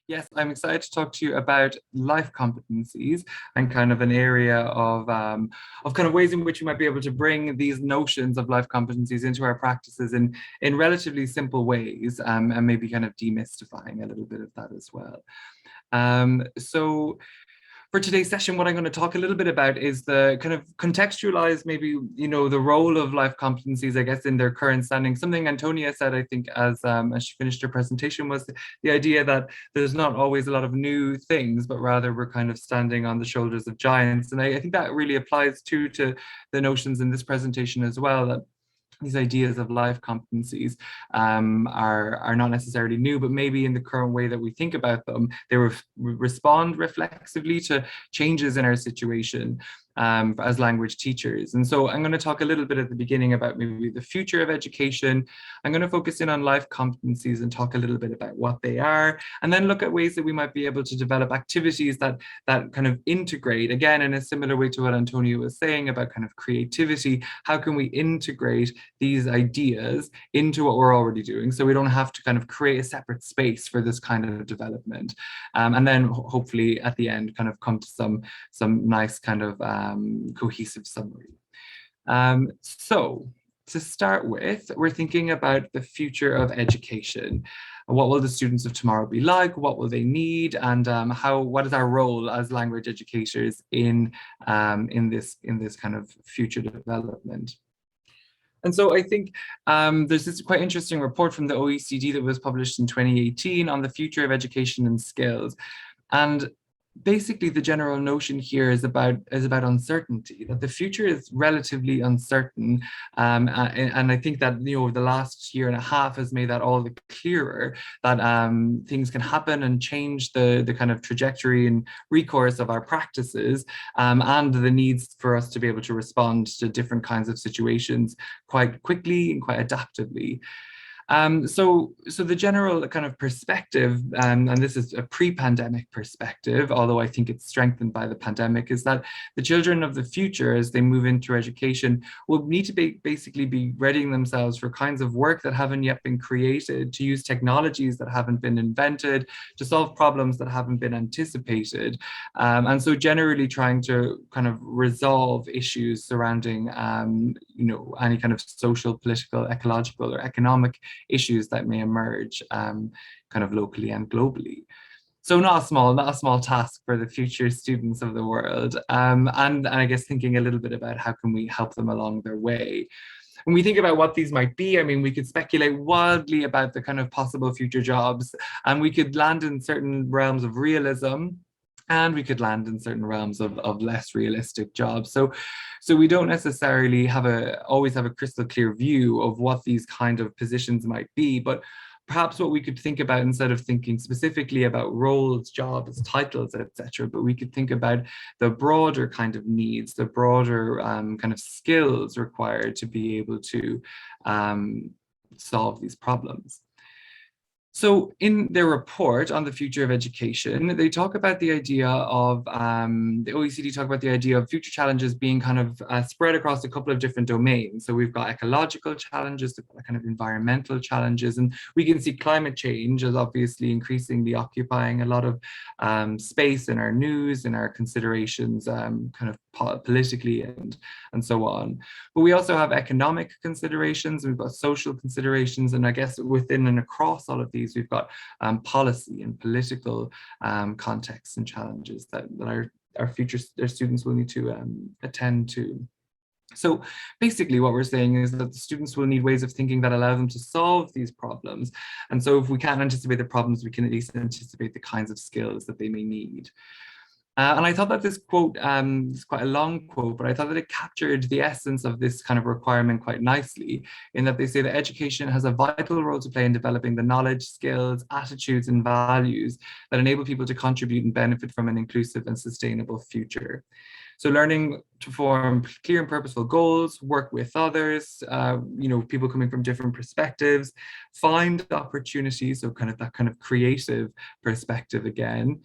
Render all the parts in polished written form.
Yes, I'm excited to talk to you about life competencies and kind of an area of kind of ways in which we might be able to bring these notions of life competencies into our practices in relatively simple ways, and maybe kind of demystifying a little bit of that as well. So for today's session, what I'm going to talk a little bit about is the kind of contextualize maybe, the role of life competencies, I guess, in their current standing. Something Antonia said, I think, as she finished her presentation, was the idea that there's not always a lot of new things, but rather we're kind of standing on the shoulders of giants. And I think that really applies too to the notions in this presentation as well, that these ideas of life competencies are not necessarily new, but maybe in the current way that we think about them, they respond reflexively to changes in our situation as language teachers. And so I'm going to talk a little bit at the beginning about maybe the future of education. I'm going to focus in on life competencies and talk a little bit about what they are, and then look at ways that we might be able to develop activities that kind of integrate, again, in a similar way to what Antonio was saying about kind of creativity. How can we integrate these ideas into what we're already doing, so we don't have to kind of create a separate space for this kind of development, and then hopefully at the end kind of come to some nice kind of cohesive summary. So to start with, we're thinking about the future of education. What will the students of tomorrow be like? What will they need? And what is our role as language educators in this kind of future development? And so I think there's this quite interesting report from the OECD that was published in 2018 on the future of education and skills. And basically the general notion here is about uncertainty, that the future is relatively uncertain, and I think that the last year and a half has made that all the clearer, that things can happen and change the kind of trajectory and recourse of our practices, and the needs for us to be able to respond to different kinds of situations quite quickly and quite adaptively. So the general kind of perspective, and this is a pre-pandemic perspective, although I think it's strengthened by the pandemic, is that the children of the future, as they move into education, will need to basically be readying themselves for kinds of work that haven't yet been created, to use technologies that haven't been invented, to solve problems that haven't been anticipated. And so generally trying to kind of resolve issues surrounding, any kind of social, political, ecological, or economic issues that may emerge kind of locally and globally. So not a small task for the future students of the world. And I guess thinking a little bit about how can we help them along their way. When we think about what these might be, I mean, we could speculate wildly about the kind of possible future jobs, and we could land in certain realms of realism, and we could land in certain realms of less realistic jobs. So we don't necessarily always have a crystal clear view of what these kind of positions might be, but perhaps what we could think about, instead of thinking specifically about roles, jobs, titles, etc., but we could think about the broader kind of needs, the broader kind of skills required to be able to solve these problems. So in their report on the future of education, they talk about the idea of, the OECD talk about the idea of future challenges being kind of spread across a couple of different domains. So we've got ecological challenges, kind of environmental challenges, and we can see climate change as obviously increasingly occupying a lot of space in our news, in our considerations, kind of politically and so on. But we also have economic considerations, we've got social considerations, and I guess within and across all of these, we've got policy and political contexts and challenges that our future students will need to attend to. So basically what we're saying is that the students will need ways of thinking that allow them to solve these problems. And so if we can't anticipate the problems, we can at least anticipate the kinds of skills that they may need. And I thought that this quote is quite a long quote, but I thought that it captured the essence of this kind of requirement quite nicely, in that they say that education has a vital role to play in developing the knowledge, skills, attitudes, and values that enable people to contribute and benefit from an inclusive and sustainable future. So learning to form clear and purposeful goals, work with others, people coming from different perspectives, find opportunities, so kind of that kind of creative perspective again,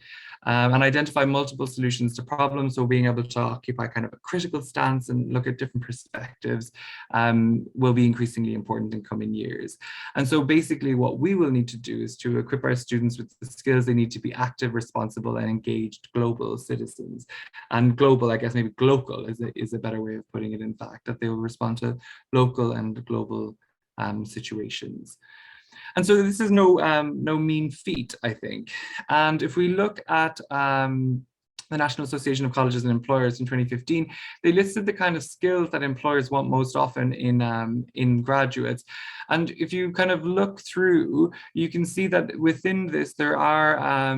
and identify multiple solutions to problems. So being able to occupy kind of a critical stance and look at different perspectives will be increasingly important in coming years. And so basically what we will need to do is to equip our students with the skills they need to be active, responsible, and engaged global citizens. And global, I guess maybe global is a better way of putting it, in fact, that they will respond to local and global situations. And so this is no mean feat, I think. And if we look at the National Association of Colleges and Employers in 2015, they listed the kind of skills that employers want most often in graduates. And if you kind of look through, you can see that within this, there are,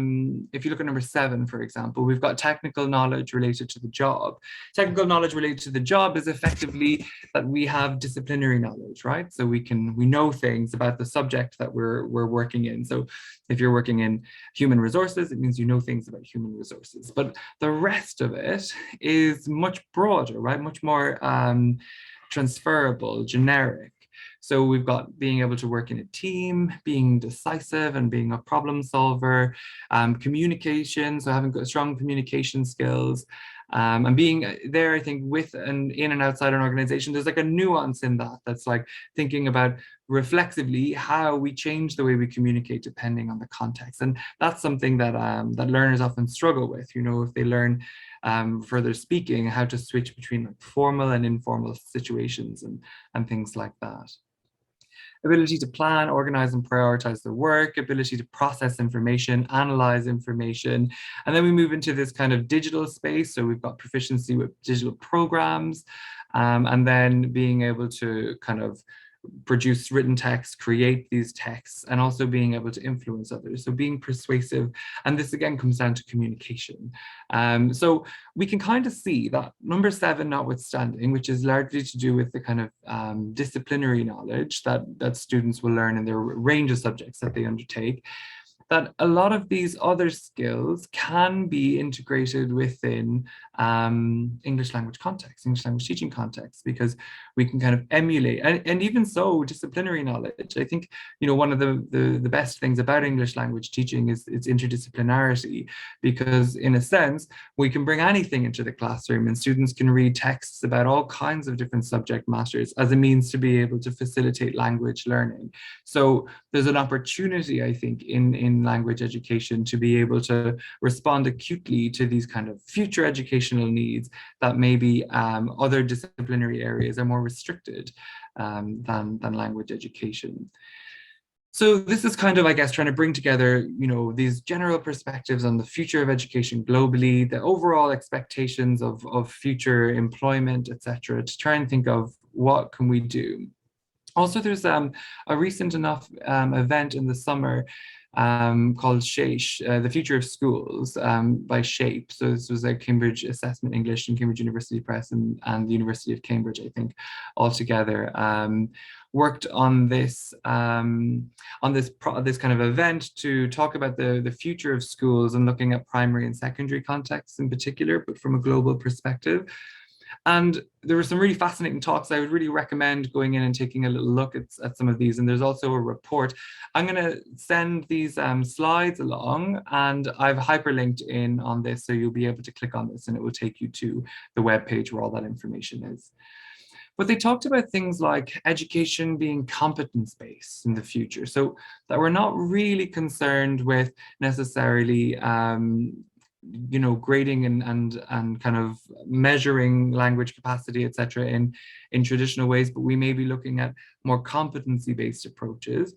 if you look at number 7, for example, we've got technical knowledge related to the job. Technical knowledge related to the job is effectively that we have disciplinary knowledge, right? So we know things about the subject that we're working in. So if you're working in human resources, it means you know things about human resources. But the rest of it is much broader, right? Much more transferable, generic. So we've got being able to work in a team, being decisive and being a problem solver, communication, so having strong communication skills, and being there, I think, with and in and outside an organization. There's like a nuance in that that's like thinking about reflexively how we change the way we communicate depending on the context. And that's something that that learners often struggle with, you know, if they learn further speaking, how to switch between like formal and informal situations and things like that. Ability to plan, organize, and prioritize their work, ability to process information, analyze information. And then we move into this kind of digital space. So we've got proficiency with digital programs, and then being able to kind of produce written text, create these texts, and also being able to influence others. So being persuasive, and this again comes down to communication. So we can kind of see that number 7 notwithstanding, which is largely to do with the kind of disciplinary knowledge that students will learn in their range of subjects that they undertake, that a lot of these other skills can be integrated within English language context, English language teaching context, because we can kind of emulate, and even so, disciplinary knowledge. I think, you know, one of the best things about English language teaching is its interdisciplinarity, because in a sense, we can bring anything into the classroom and students can read texts about all kinds of different subject matters as a means to be able to facilitate language learning. So there's an opportunity, I think, in language education to be able to respond acutely to these kind of future educational needs that maybe other disciplinary areas are more restricted than language education. So this is kind of, I guess, trying to bring together, you know, these general perspectives on the future of education globally, the overall expectations of future employment, etc., to try and think of what can we do. Also, there's a recent enough event in the summer called The Future of Schools by SHAPE. So this was a Cambridge Assessment English and Cambridge University Press and the University of Cambridge, I think, all together. Worked on this kind of event to talk about the future of schools and looking at primary and secondary contexts in particular, but from a global perspective. And there were some really fascinating talks. I would really recommend going in and taking a little look at some of these. And there's also a report. I'm going to send these slides along, and I've hyperlinked in on this, so you'll be able to click on this and it will take you to the webpage where all that information is. But they talked about things like education being competence-based in the future. So that we're not really concerned with necessarily you know, grading and kind of measuring language capacity, etc., in traditional ways, but we may be looking at more competency-based approaches.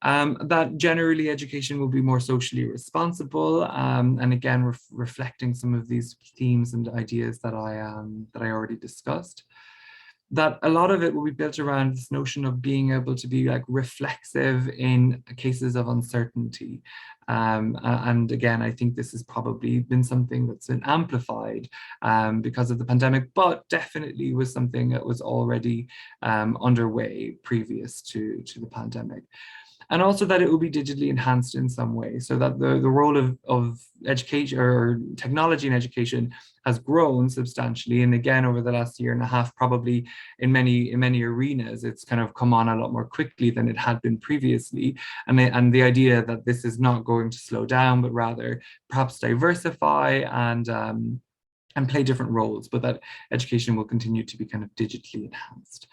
That generally education will be more socially responsible, and again reflecting some of these themes and ideas that I already discussed. That a lot of it will be built around this notion of being able to be like reflexive in cases of uncertainty. And again, I think this has probably been something that's been amplified because of the pandemic, but definitely was something that was already underway previous to the pandemic. and also that it will be digitally enhanced in some way, so that the role of education or technology in education has grown substantially. And again, over the last year and a half, probably in many arenas, it's kind of come on a lot more quickly than it had been previously. And the idea that this is not going to slow down, but rather perhaps diversify and play different roles, but that education will continue to be kind of digitally enhanced.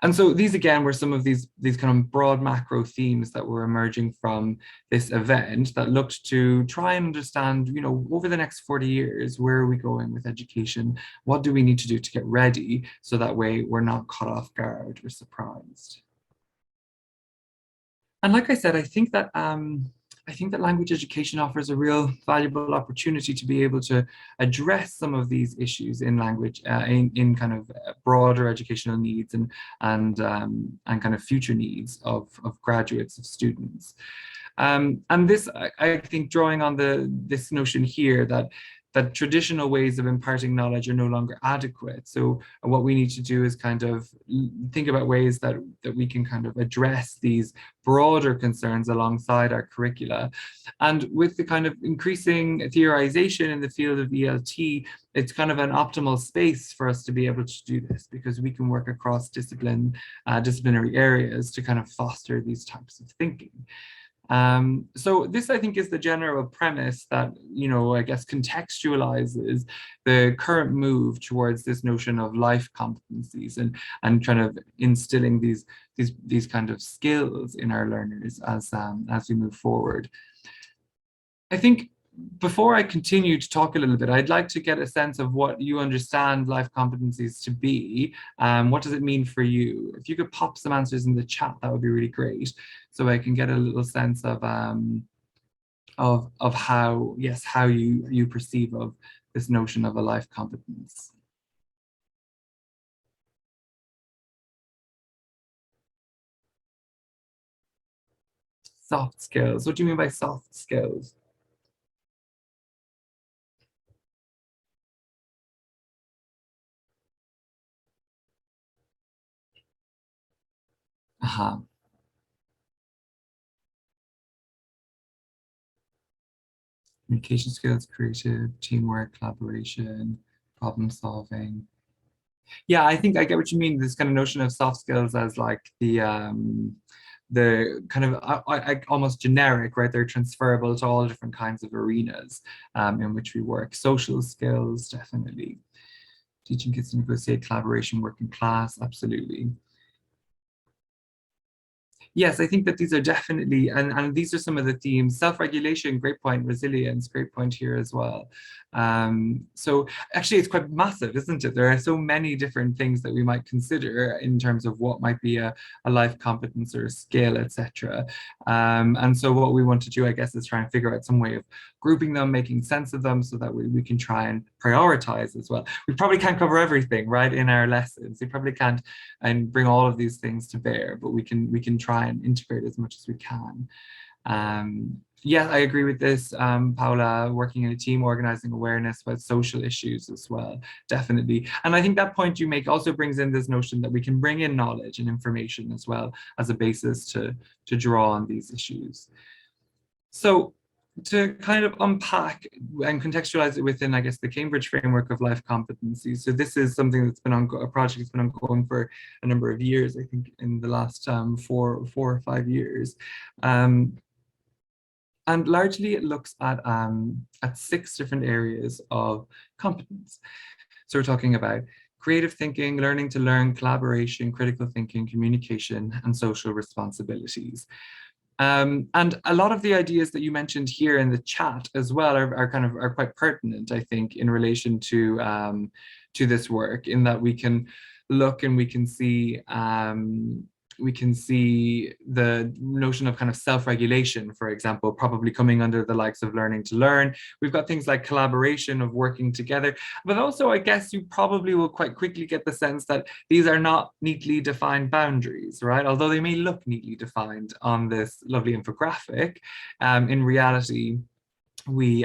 And so these again were some of these kind of broad macro themes that were emerging from this event that looked to try and understand, you know, over the next 40 years, where are we going with education? What do we need to do to get ready so that way we're not caught off guard or surprised? And like I said, I think that language education offers a real valuable opportunity to be able to address some of these issues in language, in kind of broader educational needs and kind of future needs of graduates, of students. And this, I think, drawing on this notion here that traditional ways of imparting knowledge are no longer adequate. So what we need to do is kind of think about ways that we can kind of address these broader concerns alongside our curricula. And with the kind of increasing theorization in the field of ELT, it's kind of an optimal space for us to be able to do this, because we can work across disciplinary areas to kind of foster these types of thinking. So this, I think, is the general premise that, you know, I guess contextualizes the current move towards this notion of life competencies and kind of instilling these kind of skills in our learners as we move forward. I think before I continue to talk a little bit, I'd like to get a sense of what you understand life competencies to be. What does it mean for you? If you could pop some answers in the chat, that would be really great, so I can get a little sense of how, yes, how you perceive of this notion of a life competence. Soft skills. What do you mean by soft skills? Uh-huh. Communication skills, creative, teamwork, collaboration, problem solving. Yeah, I think I get what you mean. This kind of notion of soft skills as like the kind of almost generic, right? They're transferable to all different kinds of arenas in which we work. Social skills, definitely. Teaching kids to negotiate, collaboration, work in class, absolutely. Yes, I think that these are definitely, and these are some of the themes. Self-regulation, great point. Resilience, great point here as well. So actually it's quite massive, isn't it? There are so many different things that we might consider in terms of what might be a life competence or a skill, etc. And so what we want to do, I guess, is try and figure out some way of grouping them, making sense of them, so that we can try and prioritize as well. We probably can't cover everything, right, in our lessons. We probably can't and bring all of these things to bear, but we can try and integrate as much as we can. Yeah, I agree with this, Paula, working in a team, organizing awareness about social issues as well, definitely. And I think that point you make also brings in this notion that we can bring in knowledge and information as well as a basis to draw on these issues. So to kind of unpack and contextualize it within, I guess, the Cambridge framework of life competencies. So this is something that's been on a project that's been ongoing for a number of years, I think in the last 4 or 5 years. And largely it looks at 6 different areas of competence. So we're talking about creative thinking, learning to learn, collaboration, critical thinking, communication, and social responsibilities. And a lot of the ideas that you mentioned here in the chat as well are quite pertinent, I think, in relation to this work, in that we can look and we can see the notion of kind of self-regulation, for example, probably coming under the likes of learning to learn. We've got things like collaboration, of working together, but also I guess you probably will quite quickly get the sense that these are not neatly defined boundaries, right? Although they may look neatly defined on this lovely infographic, in reality, we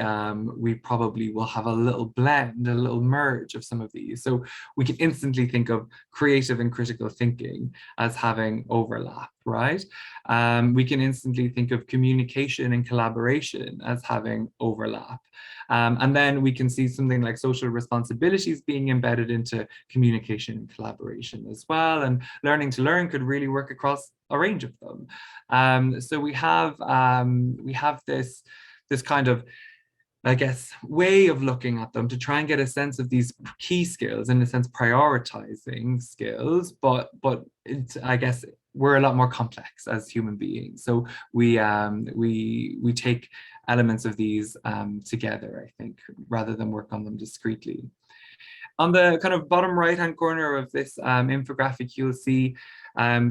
probably will have a little blend, a little merge of some of these. So we can instantly think of creative and critical thinking as having overlap, right? We can instantly think of communication and collaboration as having overlap. And then we can see something like social responsibilities being embedded into communication and collaboration as well. And learning to learn could really work across a range of them. So we have this kind of, I guess, way of looking at them to try and get a sense of these key skills, in a sense prioritizing skills, but I guess we're a lot more complex as human beings. So we take elements of these together, I think, rather than work on them discretely. On the kind of bottom right-hand corner of this infographic, you'll see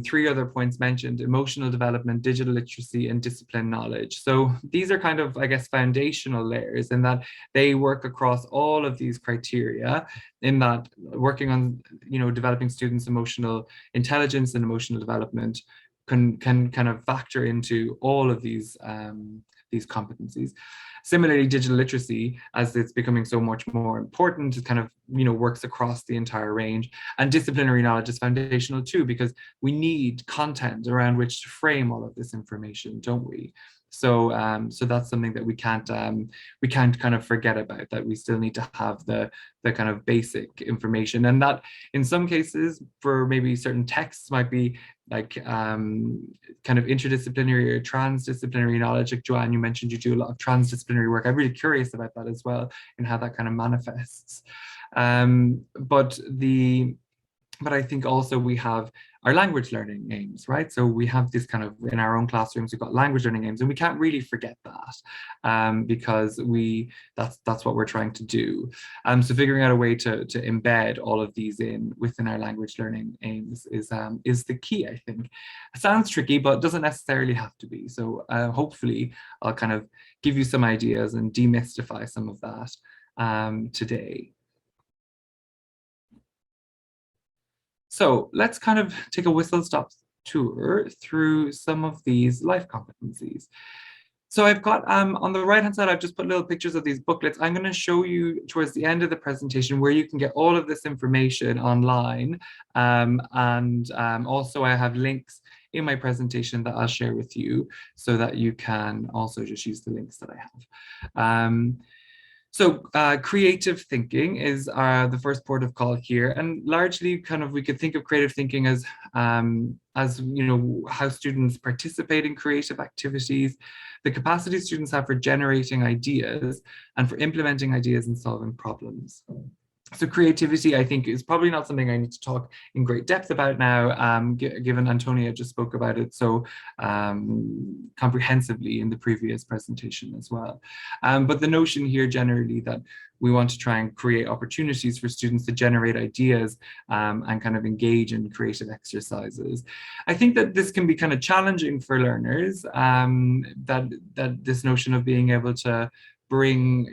three other points mentioned: emotional development, digital literacy, and discipline knowledge. So these are kind of, I guess, foundational layers in that they work across all of these criteria, in that working on, developing students' emotional intelligence and emotional development can kind of factor into all of these competencies. Similarly, digital literacy, as it's becoming so much more important, it kind of, works across the entire range. And disciplinary knowledge is foundational too, because we need content around which to frame all of this information, don't we? So that's something that we can't kind of forget about, that we still need to have the kind of basic information. And that in some cases, for maybe certain texts, might be like kind of interdisciplinary or transdisciplinary knowledge. Like Joanne, you mentioned you do a lot of transdisciplinary work. I'm really curious about that as well, and how that kind of manifests. But I think also we have our language learning aims, right? So we have this kind of, in our own classrooms, we've got language learning aims, and we can't really forget that because that's what we're trying to do. So figuring out a way to embed all of these within our language learning aims is the key, I think. It sounds tricky, but doesn't necessarily have to be. So hopefully I'll kind of give you some ideas and demystify some of that today. So let's kind of take a whistle-stop tour through some of these life competencies. So I've got, on the right-hand side, I've just put little pictures of these booklets. I'm going to show you towards the end of the presentation where you can get all of this information online. Also I have links in my presentation that I'll share with you, so that you can also just use the links that I have. So creative thinking is the first port of call here, and largely kind of we could think of creative thinking as how students participate in creative activities, the capacity students have for generating ideas and for implementing ideas and solving problems. So creativity, I think, is probably not something I need to talk in great depth about now, given Antonia just spoke about it so comprehensively in the previous presentation as well. But the notion here generally that we want to try and create opportunities for students to generate ideas and kind of engage in creative exercises. I think that this can be kind of challenging for learners, that this notion of being able to bring,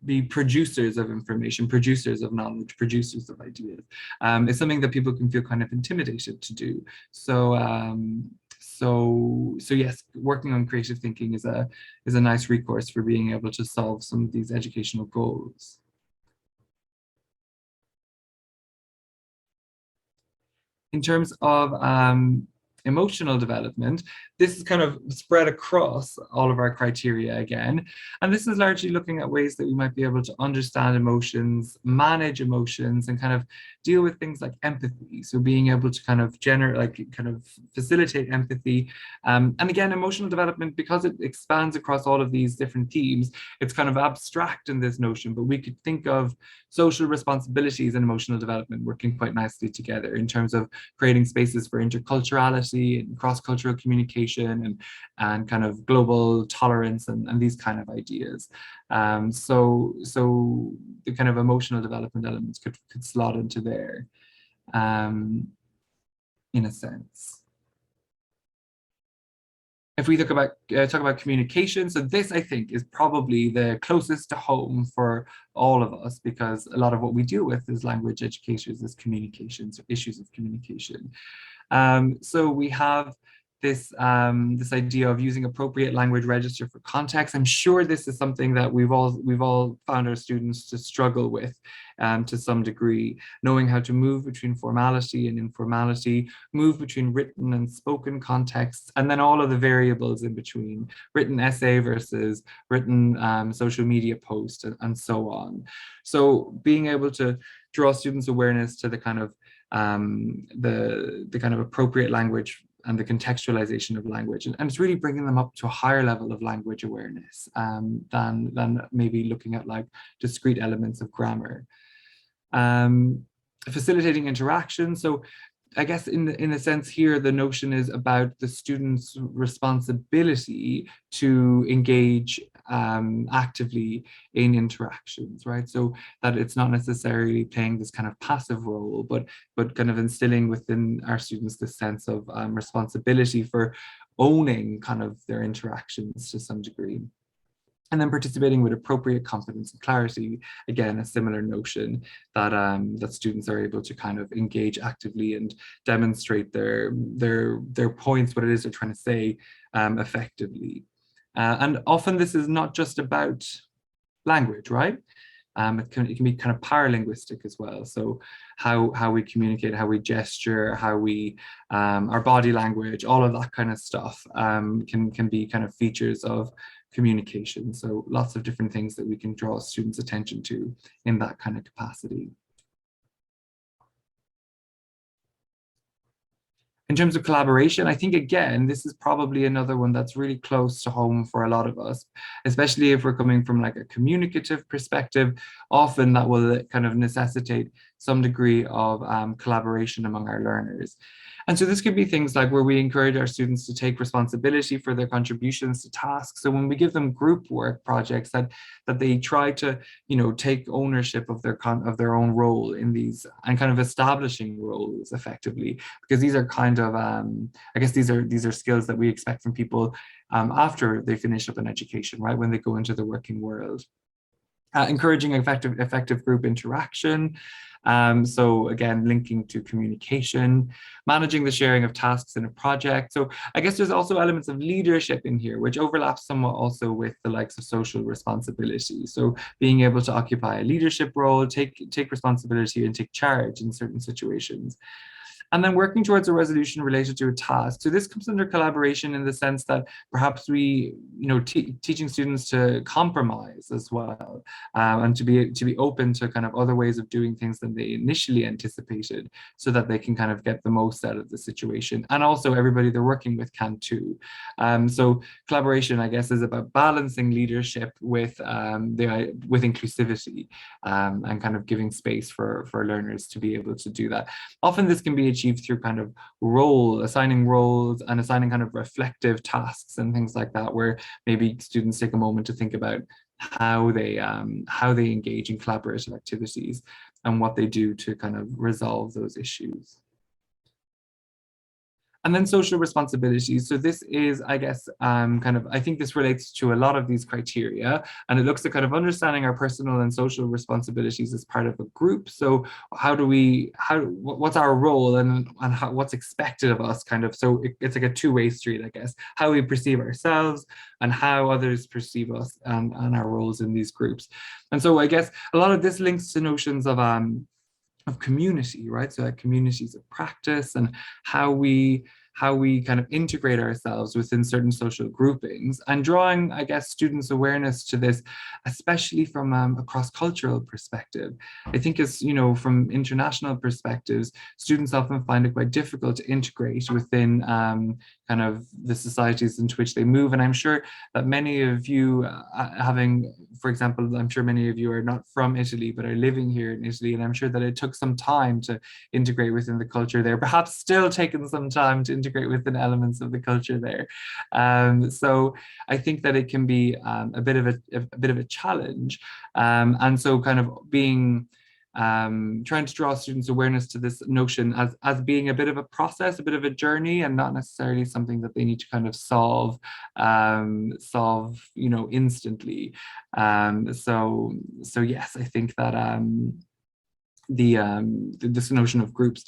be producers of information, producers of knowledge, producers of ideas. It's something that people can feel kind of intimidated to do. So yes, working on creative thinking is a nice recourse for being able to solve some of these educational goals. In terms of emotional development, this is kind of spread across all of our criteria again. And this is largely looking at ways that we might be able to understand emotions, manage emotions, and kind of deal with things like empathy. So being able to kind of facilitate empathy. And again, emotional development, because it expands across all of these different themes, it's kind of abstract in this notion, but we could think of social responsibilities and emotional development working quite nicely together in terms of creating spaces for interculturality and cross-cultural communication and kind of global tolerance and these kind of ideas. So the kind of emotional development elements could slot into there, in a sense. If we talk about communication, so this, I think, is probably the closest to home for all of us, because a lot of what we deal with as language educators is communication, so issues of communication. So we have this idea of using appropriate language register for context. I'm sure this is something that we've all found our students to struggle with to some degree, knowing how to move between formality and informality, move between written and spoken contexts, and then all of the variables in between, written essay versus written social media post, and so on. So being able to draw students' awareness to the kind of the kind of appropriate language and the contextualization of language, and it's really bringing them up to a higher level of language awareness than maybe looking at like discrete elements of grammar. Facilitating interaction. So I guess in a sense here, the notion is about the student's responsibility to engage actively in interactions, right? So that it's not necessarily playing this kind of passive role, but kind of instilling within our students this sense of responsibility for owning kind of their interactions to some degree. And then participating with appropriate competence and clarity, again, a similar notion that that students are able to kind of engage actively and demonstrate their points, what it is they're trying to say effectively. And often this is not just about language, right? It can be kind of paralinguistic as well. So how we communicate, how we gesture, how we our body language, all of that kind of stuff can be kind of features of communication. So lots of different things that we can draw students' attention to in that kind of capacity. In terms of collaboration, I think, again, this is probably another one that's really close to home for a lot of us, especially if we're coming from like a communicative perspective. Often that will kind of necessitate some degree of collaboration among our learners. And so this could be things like where we encourage our students to take responsibility for their contributions to tasks. So when we give them group work projects, that they try to, you know, take ownership of their own role in these, and kind of establishing roles effectively, because these are kind of I guess these are skills that we expect from people after they finish up an education, right, when they go into the working world. Encouraging effective group interaction. So again, linking to communication, managing the sharing of tasks in a project. So I guess there's also elements of leadership in here, which overlaps somewhat also with the likes of social responsibility. So being able to occupy a leadership role, take responsibility and take charge in certain situations. And then working towards a resolution related to a task. So this comes under collaboration in the sense that perhaps we, you know, teaching students to compromise as well, and to be open to kind of other ways of doing things than they initially anticipated, so that they can kind of get the most out of the situation. And also everybody they're working with can too. So collaboration, I guess, is about balancing leadership with with inclusivity, and kind of giving space for learners to be able to do that. Often this can be achieved through kind of assigning roles and assigning kind of reflective tasks and things like that, where maybe students take a moment to think about how they engage in collaborative activities and what they do to kind of resolve those issues. And then social responsibilities. So this is, I guess, kind of, I think this relates to a lot of these criteria, and it looks at kind of understanding our personal and social responsibilities as part of a group. So what's our role, and what's expected of us, kind of. So it's like a two-way street, I guess, how we perceive ourselves and how others perceive us, and our roles in these groups. And so I guess a lot of this links to notions of community, right? So like communities of practice, and how we kind of integrate ourselves within certain social groupings, and drawing, I guess, students' awareness to this, especially from a cross-cultural perspective. I think, as you know, from international perspectives, students often find it quite difficult to integrate within kind of the societies into which they move. And I'm sure that many of you, for example, I'm sure many of you are not from Italy, but are living here in Italy. And I'm sure that it took some time to integrate within the culture there, perhaps still taking some time to integrate within elements of the culture there. So I think that it can be a bit of a challenge. And so kind of being, trying to draw students' awareness to this notion as being a bit of a process, a bit of a journey, and not necessarily something that they need to kind of solve, you know, instantly. So yes, I think that this notion of groups.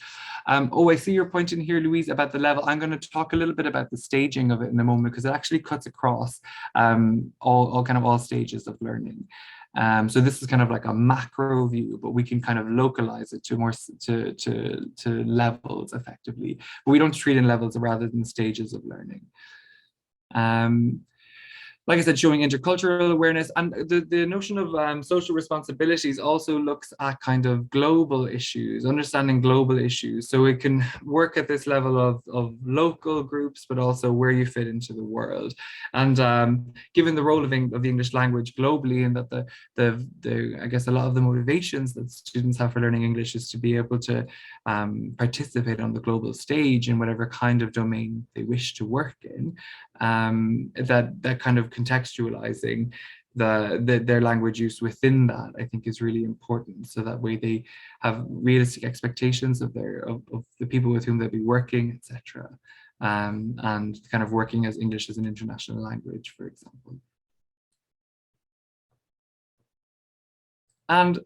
Oh, I see your point in here, Louise, about the level. I'm going to talk a little bit about the staging of it in a moment, because it actually cuts across all stages of learning. So this is kind of like a macro view, but we can kind of localize it to more to levels effectively. But we don't treat in levels rather than stages of learning. Like I said, showing intercultural awareness, and the notion of social responsibilities also looks at kind of global issues, understanding global issues. So it can work at this level of local groups, but also where you fit into the world. And given the role of the English language globally, and that I guess a lot of the motivations that students have for learning English is to be able to participate on the global stage in whatever kind of domain they wish to work in, that kind of contextualizing their language use within that, I think, is really important. So that way they have realistic expectations of the people with whom they'll be working, etc. And kind of working as English as an international language, for example. And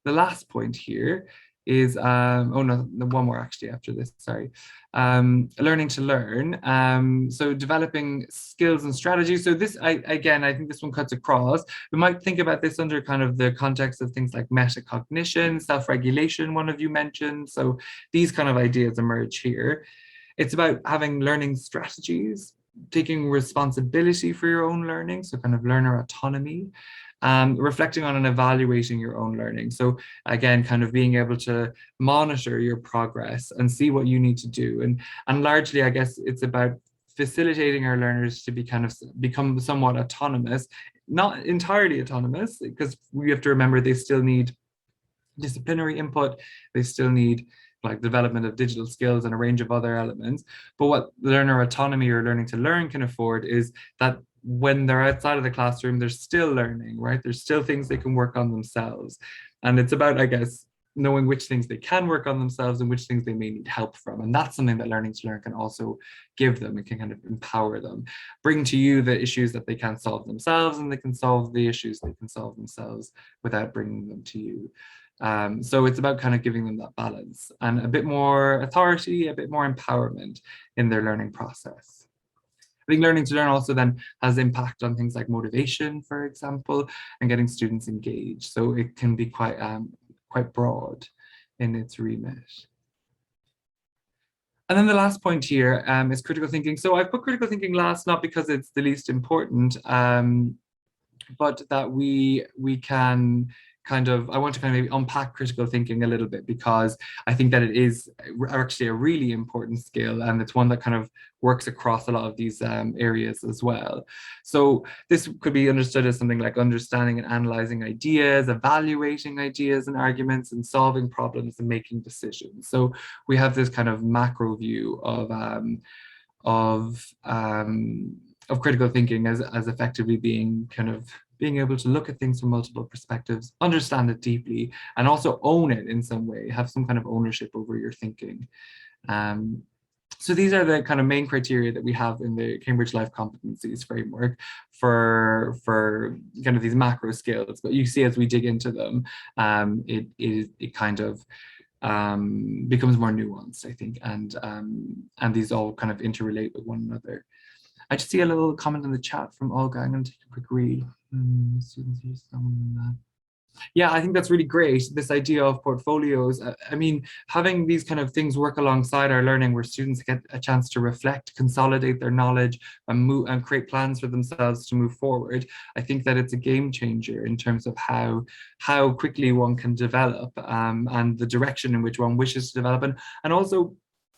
the last point here is, oh no, one more actually after this, sorry. Learning to learn. So developing skills and strategies. So this, again, I think this one cuts across. We might think about this under kind of the context of things like metacognition, self-regulation, one of you mentioned. So these kind of ideas emerge here. It's about having learning strategies, taking responsibility for your own learning, so kind of learner autonomy. Reflecting on and evaluating your own learning. So again, kind of being able to monitor your progress and see what you need to do. And largely, I guess it's about facilitating our learners to become somewhat autonomous, not entirely autonomous, because we have to remember they still need disciplinary input, they still need like development of digital skills and a range of other elements. But what learner autonomy or learning to learn can afford is that when they're outside of the classroom, they're still learning, right? There's still things they can work on themselves. And it's about, I guess, knowing which things they can work on themselves and which things they may need help from. And that's something that learning to learn can also give them. It can kind of empower them, bring to you the issues that they can't solve themselves, and they can solve the issues they can solve themselves without bringing them to you. So it's about kind of giving them that balance and a bit more authority, a bit more empowerment in their learning process. I think learning to learn also then has impact on things like motivation, for example, and getting students engaged. So it can be quite broad in its remit. And then the last point here is critical thinking. So I put critical thinking last, not because it's the least important, but that we can kind of, I want to kind of maybe unpack critical thinking a little bit, because I think that it is actually a really important skill, and it's one that kind of works across a lot of these areas as well. So this could be understood as something like understanding and analyzing ideas, evaluating ideas and arguments, and solving problems and making decisions. So we have this kind of macro view of critical thinking as effectively being kind of being able to look at things from multiple perspectives, understand it deeply, and also own it in some way, have some kind of ownership over your thinking. So these are the kind of main criteria that we have in the Cambridge Life Competencies Framework for kind of these macro skills. But you see, as we dig into them, it kind of becomes more nuanced, I think, and these all kind of interrelate with one another. I just see a little comment in the chat from Olga. I'm going to take a quick read. Yeah, I think that's really great. This idea of portfolios. I mean, having these kind of things work alongside our learning, where students get a chance to reflect, consolidate their knowledge, and create plans for themselves to move forward. I think that it's a game changer in terms of how quickly one can develop, and the direction in which one wishes to develop, and also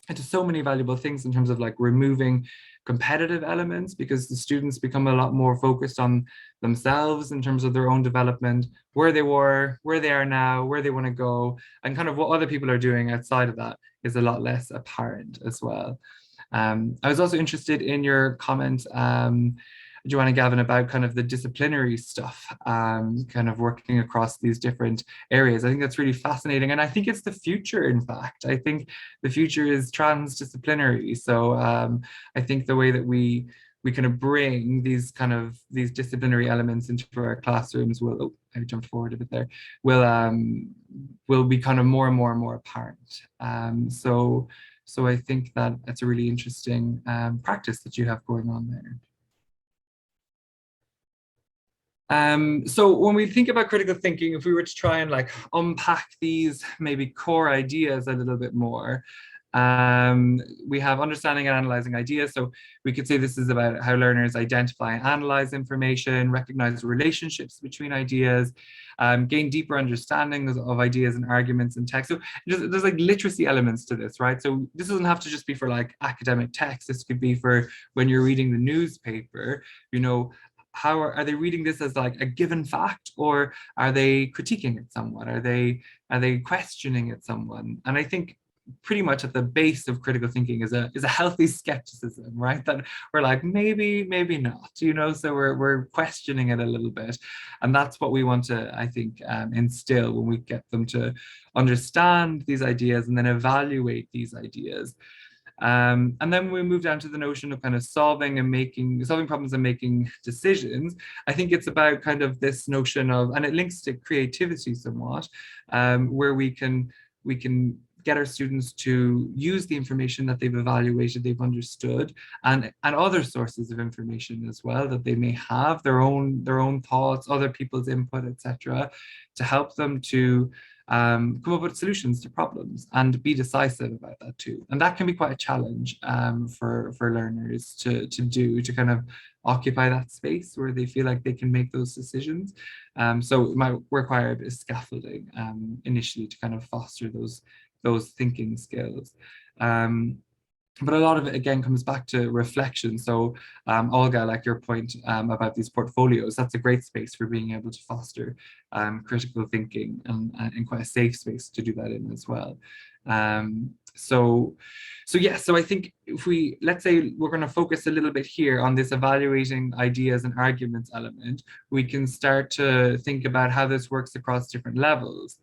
it does so many valuable things in terms of like removing competitive elements, because the students become a lot more focused on themselves in terms of their own development, where they were, where they are now, where they want to go, and kind of what other people are doing outside of that is a lot less apparent as well. I was also interested in your comment, Joanna Gavin, about kind of the disciplinary stuff, kind of working across these different areas. I think that's really fascinating. And I think it's the future, in fact. I think the future is transdisciplinary. So I think the way that we we kind of bring these disciplinary elements into our classrooms will, oh, I jumped forward a bit there, will be kind of more and more and more apparent. So I think that it's a really interesting practice that you have going on there. So when we think about critical thinking, if we were to try and like unpack these maybe core ideas a little bit more, we have understanding and analyzing ideas. So we could say this is about how learners identify and analyze information, recognize relationships between ideas, gain deeper understanding of ideas and arguments in text. So there's like literacy elements to this, right? So this doesn't have to just be for like academic text. This could be for when you're reading the newspaper, you know, how are they reading this as like a given fact, or are they critiquing it somewhat? Are they questioning it someone? And I think pretty much at the base of critical thinking is a healthy skepticism, right? That we're like, maybe not, you know, so we're questioning it a little bit. And that's what we want to, I think, instill when we get them to understand these ideas and then evaluate these ideas. And then we move down to the notion of kind of solving problems and making decisions. I think it's about kind of this notion of, and it links to creativity somewhat, where we can get our students to use the information that they've evaluated, they've understood, and other sources of information as well that they may have, their own thoughts, other people's input, etc., to help them to come up with solutions to problems and be decisive about that too. And that can be quite a challenge for learners to kind of occupy that space where they feel like they can make those decisions. So it might require a bit of scaffolding initially to kind of foster those thinking skills. But a lot of it, again, comes back to reflection. So Olga, like your point about these portfolios, that's a great space for being able to foster critical thinking and quite a safe space to do that in as well. So I think if let's say we're going to focus a little bit here on this evaluating ideas and arguments element, we can start to think about how this works across different levels.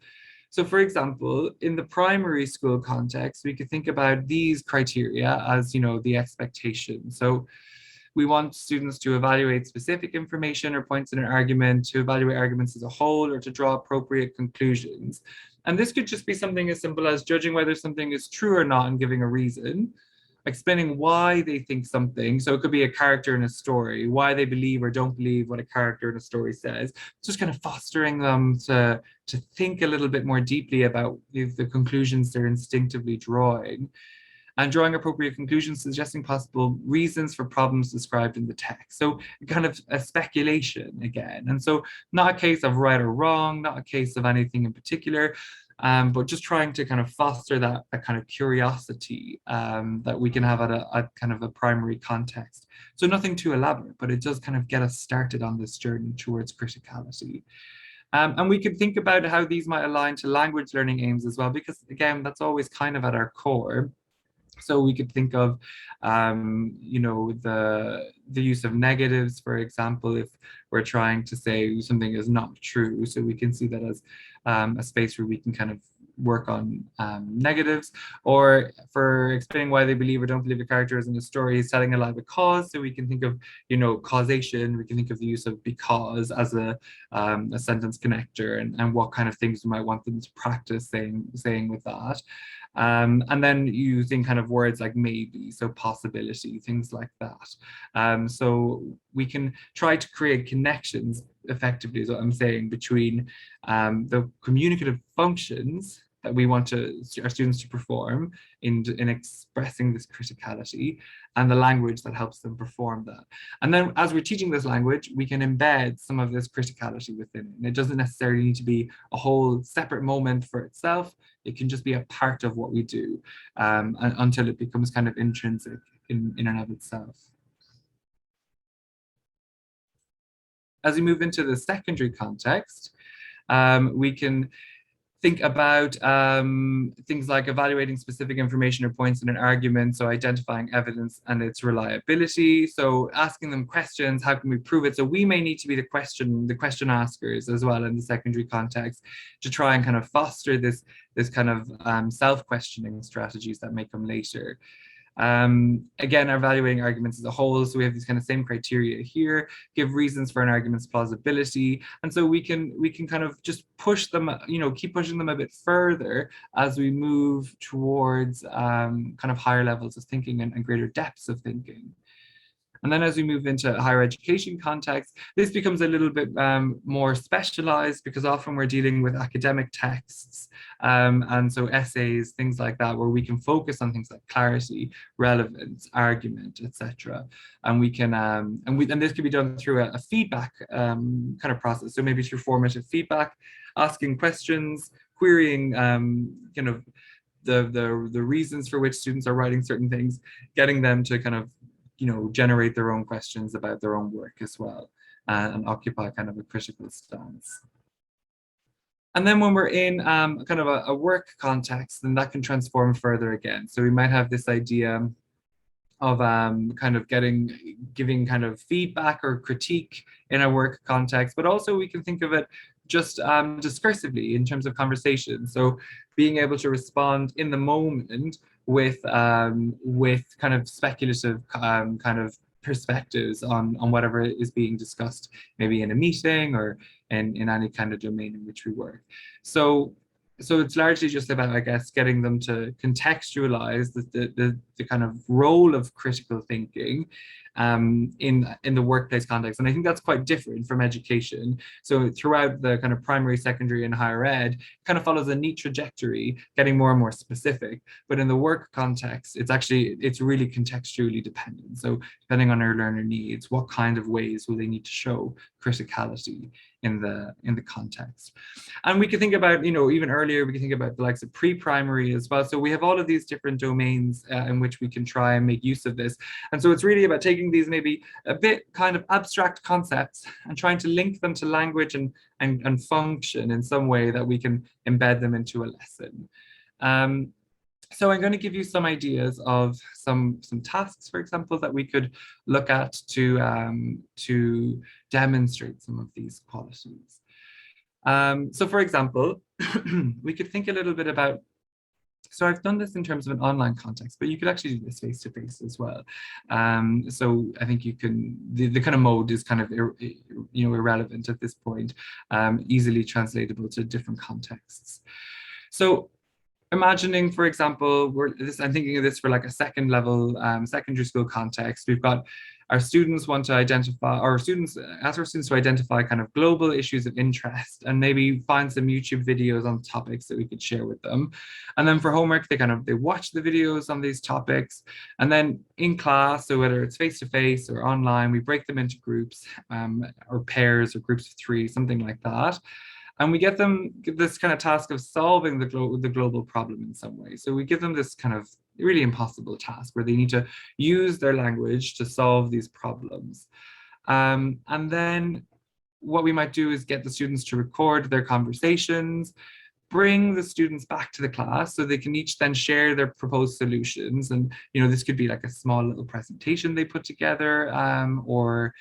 So for example, in the primary school context, we could think about these criteria as, you know, the expectation. So we want students to evaluate specific information or points in an argument, to evaluate arguments as a whole, or to draw appropriate conclusions. And this could just be something as simple as judging whether something is true or not and giving a reason, explaining why they think something. So it could be a character in a story, why they believe or don't believe what a character in a story says. Just kind of fostering them to think a little bit more deeply about the conclusions they're instinctively drawing, and drawing appropriate conclusions, suggesting possible reasons for problems described in the text. So kind of a speculation again. And so not a case of right or wrong, not a case of anything in particular, but just trying to kind of foster that kind of curiosity that we can have at a kind of a primary context. So nothing too elaborate, but it does kind of get us started on this journey towards criticality. And we could think about how these might align to language learning aims as well, because again, that's always kind of at our core. So we could think of, you know, the use of negatives, for example, if we're trying to say something is not true. So we can see that as a space where we can kind of work on negatives, or for explaining why they believe or don't believe a character is in a story is telling a lie because. So we can think of, you know, causation. We can think of the use of because as a sentence connector, and what kind of things we might want them to practice saying with that. And then using kind of words like maybe, so possibility, things like that. So we can try to create connections effectively, is what I'm saying, between the communicative functions that we want our students to perform in expressing this criticality, and the language that helps them perform that. And then as we're teaching this language, we can embed some of this criticality within it. And it doesn't necessarily need to be a whole separate moment for itself. It can just be a part of what we do until it becomes kind of intrinsic in and of itself. As we move into the secondary context, we can think about things like evaluating specific information or points in an argument, so identifying evidence and its reliability. So asking them questions, how can we prove it? So we may need to be the question askers as well in the secondary context, to try and kind of foster this kind of self-questioning strategies that may come later. Again, evaluating arguments as a whole. So we have these kind of same criteria here, give reasons for an argument's plausibility. And so we can kind of just push them, keep pushing them a bit further as we move towards kind of higher levels of thinking and greater depths of thinking. And then as we move into higher education context, this becomes a little bit more specialized because often we're dealing with academic texts and so essays, things like that, where we can focus on things like clarity, relevance, argument, etc. And we can and this can be done through a feedback kind of process. So maybe through formative feedback, asking questions, querying kind of the reasons for which students are writing certain things, getting them to kind of generate their own questions about their own work as well, and occupy kind of a critical stance. And then when we're in kind of a work context, then that can transform further again. So we might have this idea of kind of giving kind of feedback or critique in a work context, but also we can think of it just discursively in terms of conversation. So being able to respond in the moment with kind of speculative kind of perspectives on whatever is being discussed, maybe in a meeting or in any kind of domain in which we work. So it's largely just about, I guess, getting them to contextualize the kind of role of critical thinking in the workplace context. And I think that's quite different from education. So throughout the kind of primary, secondary, and higher ed, kind of follows a neat trajectory, getting more and more specific. But in the work context, it's really contextually dependent. So depending on our learner needs, what kind of ways will they need to show criticality in the context. And we can think about, even earlier, we can think about the likes of pre-primary as well. So we have all of these different domains in which we can try and make use of this. And so it's really about taking these maybe a bit kind of abstract concepts and trying to link them to language and function in some way that we can embed them into a lesson. So I'm going to give you some ideas of some tasks, for example, that we could look at to demonstrate some of these qualities. So for example, we could think a little bit about, so I've done this in terms of an online context, but you could actually do this face-to-face as well. So I think you can, the kind of mode is kind of, irrelevant at this point, easily translatable to different contexts. So imagining, for example, I'm thinking of this for like a second level secondary school context. We've got our students want to identify, or students ask our students to identify kind of global issues of interest and maybe find some YouTube videos on topics that we could share with them. And then for homework, they watch the videos on these topics. And then in class, so whether it's face-to-face or online, we break them into groups or pairs or groups of 3, something like that. And we get them this kind of task of solving the global problem in some way. So we give them this kind of really impossible task where they need to use their language to solve these problems. And then what we might do is get the students to record their conversations, bring the students back to the class so they can each then share their proposed solutions. And, this could be like a small little presentation they put together, or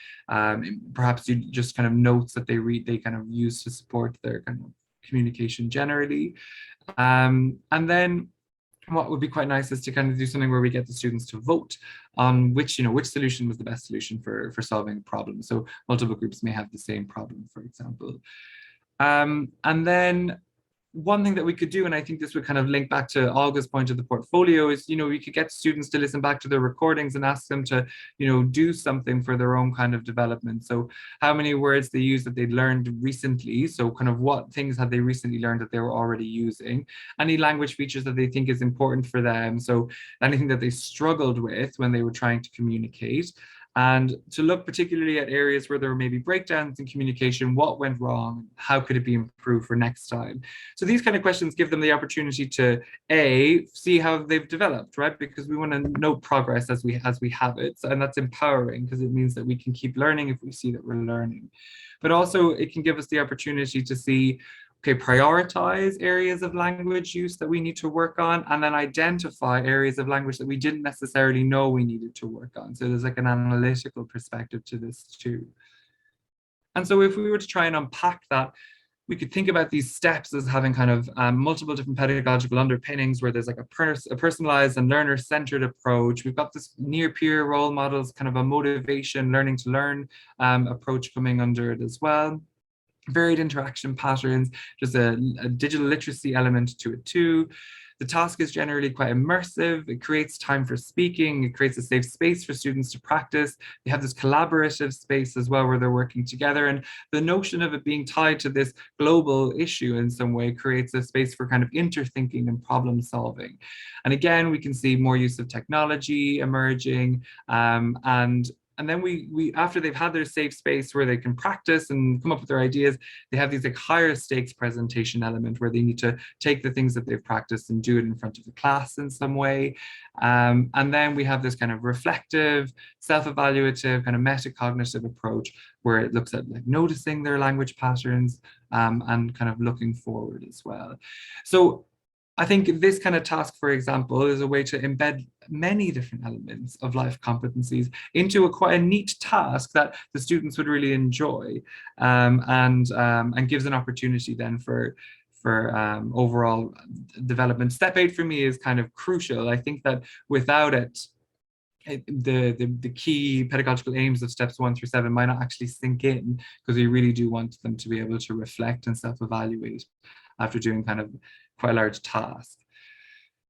perhaps just kind of notes that they kind of use to support their kind of communication generally. And then what would be quite nice is to kind of do something where we get the students to vote on which solution was the best solution for solving a problem. So multiple groups may have the same problem, for example. And then one thing that we could do, and I think this would kind of link back to Olga's point of the portfolio, is, we could get students to listen back to their recordings and ask them to, do something for their own kind of development. So how many words they use that they learned recently. So kind of what things have they recently learned that they were already using, any language features that they think is important for them. So anything that they struggled with when they were trying to communicate. And to look particularly at areas where there were maybe breakdowns in communication, what went wrong, how could it be improved for next time? So these kind of questions give them the opportunity to see how they've developed, right? Because we want to note progress as we have it, and that's empowering because it means that we can keep learning if we see that we're learning. But also it can give us the opportunity to see, okay, prioritize areas of language use that we need to work on, and then identify areas of language that we didn't necessarily know we needed to work on. So there's like an analytical perspective to this too. And so if we were to try and unpack that, we could think about these steps as having kind of multiple different pedagogical underpinnings where there's like a personalized and learner-centered approach. We've got this near-peer role models, kind of a motivation, learning to learn approach coming under it as well. Varied interaction patterns, just a digital literacy element to it too. The task is generally quite immersive. It creates time for speaking. It creates a safe space for students to practice. They have this collaborative space as well where they're working together. And the notion of it being tied to this global issue in some way creates a space for kind of interthinking and problem solving. And again, we can see more use of technology emerging, and then we after they've had their safe space where they can practice and come up with their ideas, they have these like higher stakes presentation element where they need to take the things that they've practiced and do it in front of the class in some way. And then we have this kind of reflective, self-evaluative, kind of metacognitive approach where it looks at like noticing their language patterns and kind of looking forward as well. So I think this kind of task, for example, is a way to embed many different elements of life competencies into quite a neat task that the students would really enjoy, and gives an opportunity then for overall development. Step 8 for me is kind of crucial. I think that without it, the key pedagogical aims of steps 1 through 7 might not actually sink in, because we really do want them to be able to reflect and self-evaluate after doing kind of quite a large task.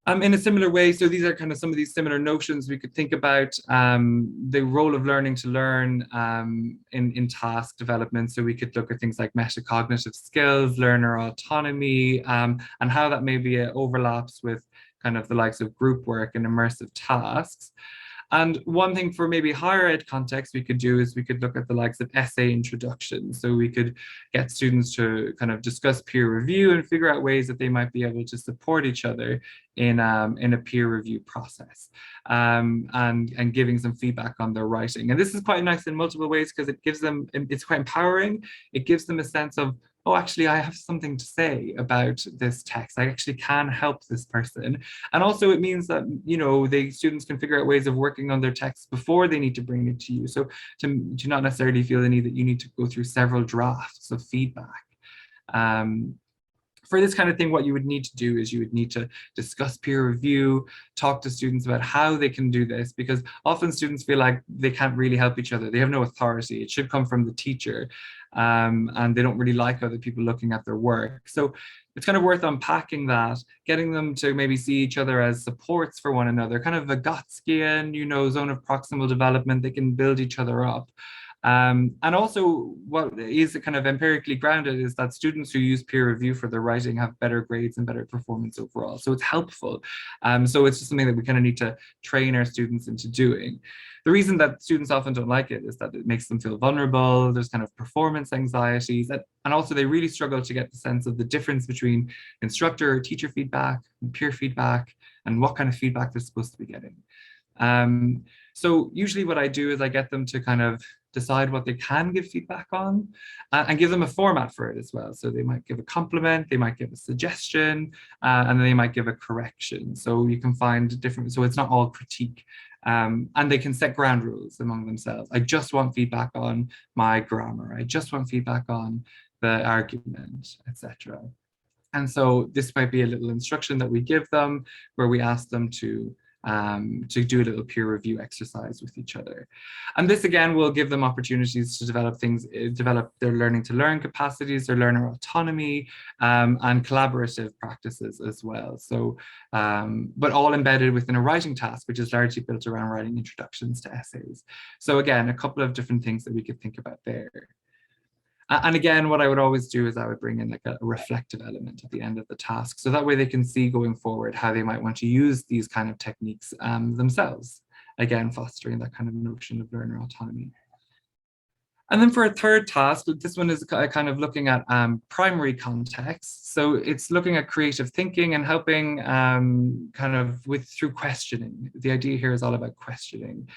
In a similar way, so these are kind of some of these similar notions we could think about the role of learning to learn in task development. So we could look at things like metacognitive skills, learner autonomy, and how that maybe overlaps with kind of the likes of group work and immersive tasks. And one thing for maybe higher ed context we could do is we could look at the likes of essay introduction. So we could get students to kind of discuss peer review and figure out ways that they might be able to support each other in a peer review process, and giving some feedback on their writing. And this is quite nice in multiple ways because it gives them, it's quite empowering. It gives them a sense of, oh, actually, I have something to say about this text. I actually can help this person. And also it means that, you know, the students can figure out ways of working on their text before they need to bring it to you. So to not necessarily feel the need that you need to go through several drafts of feedback. For this kind of thing, what you would need to do is you would need to discuss peer review, talk to students about how they can do this, because often students feel like they can't really help each other. They have no authority. It should come from the teacher, and they don't really like other people looking at their work. So it's kind of worth unpacking that, getting them to maybe see each other as supports for one another, kind of a Gotskian, you know, zone of proximal development. They can build each other up. And also what is kind of empirically grounded is that students who use peer review for their writing have better grades and better performance overall. So it's helpful. So it's just something that we kind of need to train our students into doing. The reason that students often don't like it is that it makes them feel vulnerable. There's kind of performance anxieties, and also they really struggle to get the sense of the difference between instructor or teacher feedback and peer feedback and what kind of feedback they're supposed to be getting. So usually what I do is I get them to kind of decide what they can give feedback on, and give them a format for it as well. So they might give a compliment, they might give a suggestion, and then they might give a correction. So you can find different, so it's not all critique. And they can set ground rules among themselves. I just want feedback on my grammar. I just want feedback on the argument, etc. And so this might be a little instruction that we give them where we ask them to do a little peer review exercise with each other. And this again will give them opportunities to develop their learning to learn capacities, their learner autonomy, and collaborative practices as well. So, but all embedded within a writing task, which is largely built around writing introductions to essays. So again, a couple of different things that we could think about there. And again, what I would always do is I would bring in like a reflective element at the end of the task. So that way they can see going forward how they might want to use these kind of techniques themselves. Again, fostering that kind of notion of learner autonomy. And then for a third task, this one is kind of looking at primary context. So it's looking at creative thinking and helping kind of through questioning. The idea here is all about questioning.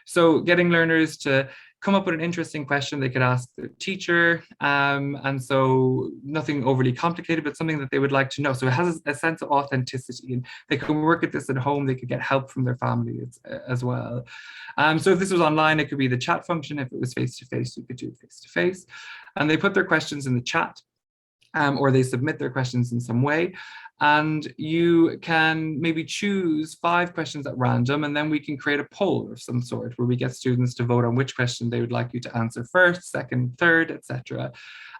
So getting learners to come up with an interesting question they could ask their teacher. And so nothing overly complicated, but something that they would like to know. So it has a sense of authenticity, and they can work at this at home. They could get help from their family as well. So if this was online, it could be the chat function. If it was face-to-face, you could do it face-to-face. And they put their questions in the chat. or they submit their questions in some way. And you can maybe choose 5 questions at random, and then we can create a poll of some sort where we get students to vote on which question they would like you to answer first, second, third, etc.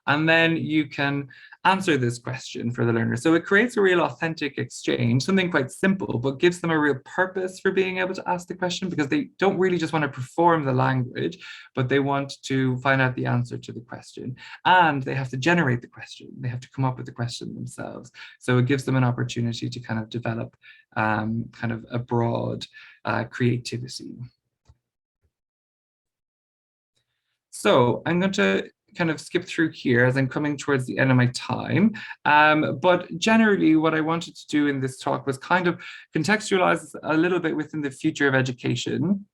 And then you can answer this question for the learner. So it creates a real authentic exchange, something quite simple, but gives them a real purpose for being able to ask the question, because they don't really just want to perform the language, but they want to find out the answer to the question. And they have to generate the question. They have to come up with the question themselves. So it gives them an opportunity to kind of develop kind of a broad creativity. So I'm going to kind of skip through here as I'm coming towards the end of my time. But generally, what I wanted to do in this talk was kind of contextualize a little bit within the future of education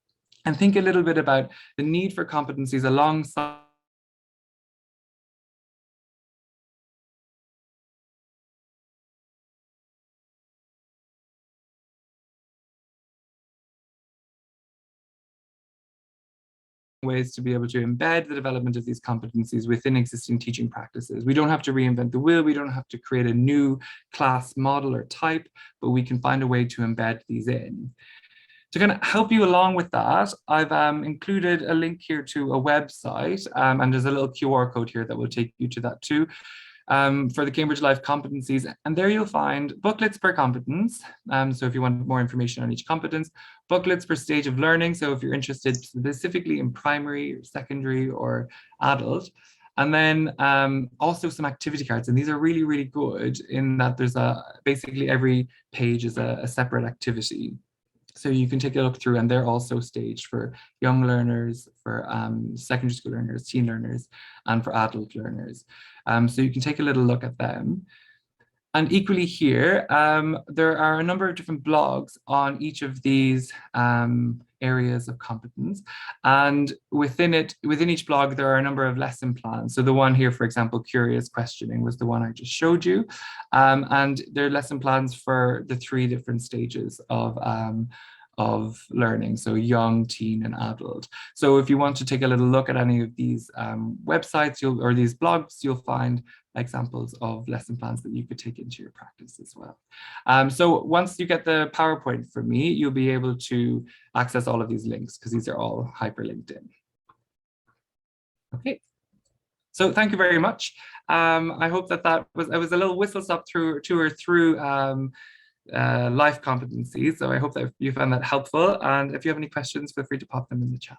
and think a little bit about the need for competencies alongside ways to be able to embed the development of these competencies within existing teaching practices. We don't have to reinvent the wheel. We don't have to create a new class model or type, but we can find a way to embed these in. To kind of help you along with that, I've included a link here to a website, and there's a little QR code here that will take you to that too, for the Cambridge Life Competencies. And there you'll find booklets per competence. So if you want more information on each competence, booklets per stage of learning. So if you're interested specifically in primary or secondary or adult, and then also some activity cards. And these are really, really good in that there's basically every page is a separate activity. So you can take a look through, and they're also staged for young learners, for secondary school learners, teen learners, and for adult learners. So you can take a little look at them. And equally here, there are a number of different blogs on each of these areas of competence. And within each blog, there are a number of lesson plans. So the one here, for example, curious questioning was the one I just showed you. And there are lesson plans for the 3 different stages of learning, so young, teen, and adult. So if you want to take a little look at any of these websites or these blogs, you'll find examples of lesson plans that you could take into your practice as well. So once you get the PowerPoint from me, you'll be able to access all of these links because these are all hyperlinked in. Okay. So thank you very much. I hope that was a little whistle stop tour through life competencies. So I hope that you found that helpful. And if you have any questions, feel free to pop them in the chat.